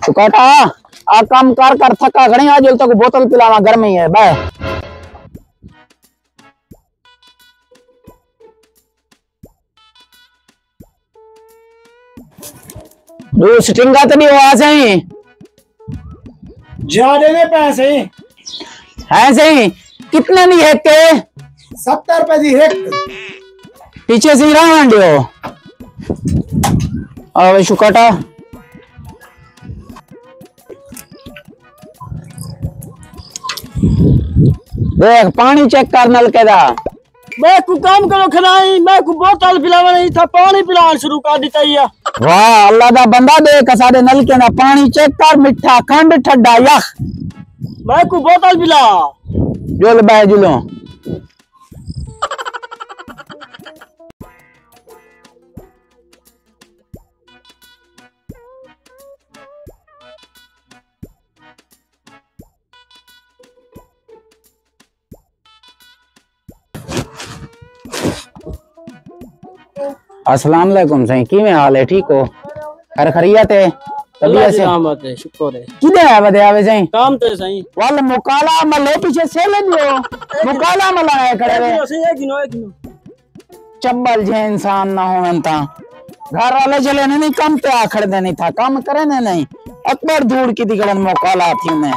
चुकाटा आ काम कर थका घणी आज तक बोतल पिलावा गर्मी है बाय दो स्टिंगा तो नहीं हुआ सही ज्यादा ने पैसे है सही कितने नहीं है के 70 रुपए दी हेक पीछे से रहा मंडियो अब शुकाटा देख पानी चेक कर नल के दा मैं को काम करो खनाई मैं को बोतल पिलावा नहीं था पानी पिलाना शुरू कर दिता है। वाह अल्लाह दा बंदा देख सारे नल के ना पानी चेक कर मिठा खंड ठंडा यख मैं को बोतल पिला जोल बाय जुलो अस्सलाम वालेकुम सही की में हाल है ठीक हो खर खरियत है तबीयत से रहमत है शुक्र है किदे है बदे आवे सही काम ते सही वाल मुकाला मले पीछे से ले लियो मुकाला मला है खड़े वे एक गिनो चब्बल जे इंसान ना हो अंता घर वाले चले नहीं कम पे आखड़ दे नहीं था काम करे नहीं अकबर धूड़ की दिगड़न मुकाला थी मैं